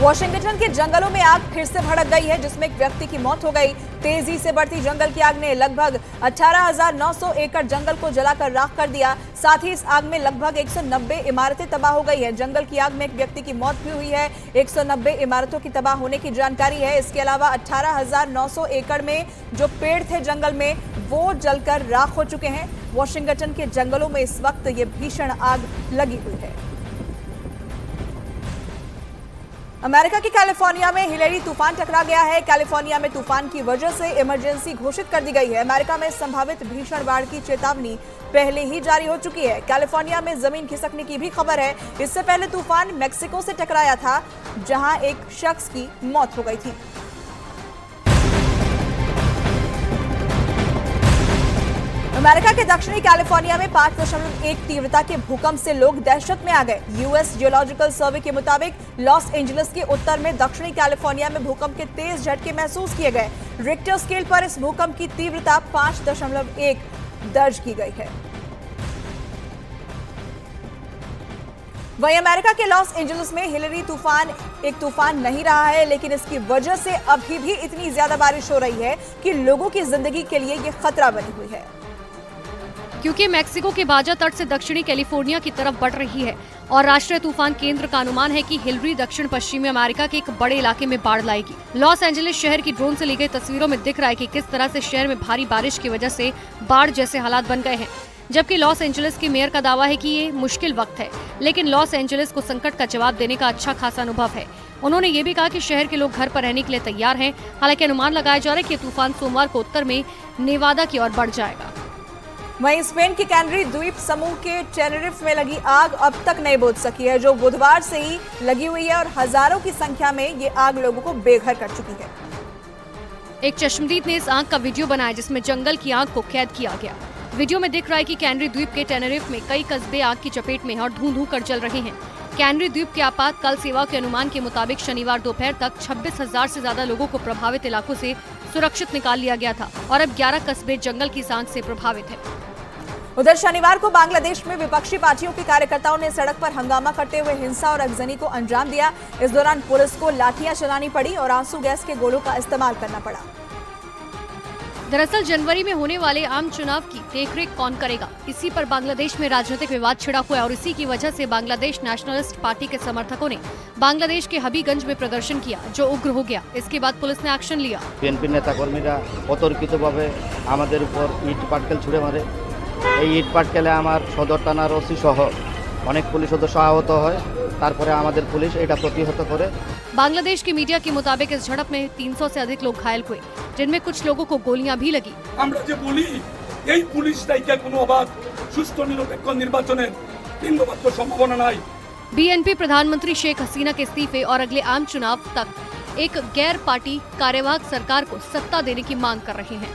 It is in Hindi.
वॉशिंगटन के जंगलों में आग फिर से भड़क गई है, जिसमें एक व्यक्ति की मौत हो गई। तेजी से बढ़ती जंगल की आग ने लगभग 18,900 एकड़ जंगल को जलाकर राख कर दिया। साथ ही इस आग में लगभग 190 इमारतें तबाह हो गई है। जंगल की आग में एक व्यक्ति की मौत भी हुई है। 190 इमारतों की तबाह होने की जानकारी है। इसके अलावा 18,900 एकड़ में जो पेड़ थे जंगल में, वो जलकर राख हो चुके हैं। वॉशिंगटन के जंगलों में इस वक्त ये भीषण आग लगी हुई है। अमेरिका की कैलिफोर्निया में हिलेरी तूफान टकरा गया है। कैलिफोर्निया में तूफान की वजह से इमरजेंसी घोषित कर दी गई है। अमेरिका में संभावित भीषण बाढ़ की चेतावनी पहले ही जारी हो चुकी है। कैलिफोर्निया में जमीन खिसकने की भी खबर है। इससे पहले तूफान मैक्सिको से टकराया था, जहां एक शख्स की मौत हो गई थी। अमेरिका के दक्षिणी कैलिफोर्निया में 5.1 तीव्रता के भूकंप से लोग दहशत में आ गए। यूएस जियोलॉजिकल सर्वे के मुताबिक लॉस एंजलिस के उत्तर में दक्षिणी कैलिफोर्निया में भूकंप के तेज झटके महसूस किए गए। रिक्टर स्केल पर इस भूकंप की तीव्रता 5.1 दर्ज की गई है। वहीं अमेरिका के लॉस एंजलिस में हिलेरी तूफान एक तूफान नहीं रहा है, लेकिन इसकी वजह से अभी भी इतनी ज्यादा बारिश हो रही है कि लोगों की जिंदगी के लिए ये खतरा बनी हुई है। क्योंकि मैक्सिको के बाजा तट से दक्षिणी कैलिफोर्निया की तरफ बढ़ रही है और राष्ट्रीय तूफान केंद्र का अनुमान है कि हिलेरी दक्षिण पश्चिमी अमेरिका के एक बड़े इलाके में बाढ़ लाएगी। लॉस एंजलिस शहर की ड्रोन से ली गई तस्वीरों में दिख रहा है कि किस तरह से शहर में भारी बारिश की वजह से बाढ़ जैसे हालात बन गए हैं। जबकि लॉस एंजलिस के मेयर का दावा है कि ये मुश्किल वक्त है, लेकिन लॉस एंजलिस को संकट का जवाब देने का अच्छा खासा अनुभव है। उन्होंने ये भी कहा कि शहर के लोग घर पर रहने के लिए तैयार हैं। हालांकि अनुमान लगाया जा रहा है कि तूफान सोमवार को उत्तर में नेवादा की ओर बढ़ जाएगा। वहीं स्पेन के कैनरी द्वीप समूह के टेनेरिफ में लगी आग अब तक नहीं बुझ सकी है, जो बुधवार से ही लगी हुई है और हजारों की संख्या में ये आग लोगों को बेघर कर चुकी है। एक चश्मदीद ने इस आग का वीडियो बनाया, जिसमें जंगल की आग को कैद किया गया। वीडियो में दिख रहा है कि कैनरी द्वीप के टेनेरिफ में कई कस्बे आग की चपेट में और धूं-धूं कर जल रहे हैं। कैनरी द्वीप के आपातकाल सेवा के अनुमान के मुताबिक शनिवार दोपहर तक 26,000 से ज्यादा लोगों को प्रभावित इलाकों से सुरक्षित निकाल लिया गया था और अब 11 कस्बे जंगल की आग से प्रभावित है। उधर शनिवार को बांग्लादेश में विपक्षी पार्टियों के कार्यकर्ताओं ने सड़क पर हंगामा करते हुए हिंसा और आगजनी को अंजाम दिया। इस दौरान पुलिस को लाठियां चलानी पड़ी और आंसू गैस के गोलों का इस्तेमाल करना पड़ा। दरअसल जनवरी में होने वाले आम चुनाव की देखरेख कौन करेगा, इसी पर बांग्लादेश में राजनीतिक विवाद छिड़ा हुआ है और इसी की वजह से बांग्लादेश नेशनलिस्ट पार्टी के समर्थकों ने बांग्लादेश के हबीगंज में प्रदर्शन किया, जो उग्र हो गया। इसके बाद पुलिस ने एक्शन लिया। बीएनपी नेताकर्मीरा अतर्कितभावे आमादेर ऊपर इट पाटकेल छुड़े मारे। এই ইট পাটকেলে আমার সদর থানার ওসি সহ অনেক পুলিশ সদস্য আহত হয়। তারপরে আমাদের পুলিশ এটা প্রতিহত করে। बांग्लादेश की मीडिया के मुताबिक इस झड़प में 300 से अधिक लोग घायल हुए, जिनमें कुछ लोगों को गोलियां भी लगी। আমরা যে বলি এই পুলিশটাইকে কোনো অবাধ সুষ্ঠু নিরপেক্ষ নির্বাচনের বিন্দুমাত্র সম্ভাবনা নাই। बीएनपी प्रधानमंत्री शेख हसीना के इस्तीफे और अगले आम चुनाव तक एक गैर पार्टी कार्यवाहक सरकार को सत्ता देने की मांग कर रहे हैं।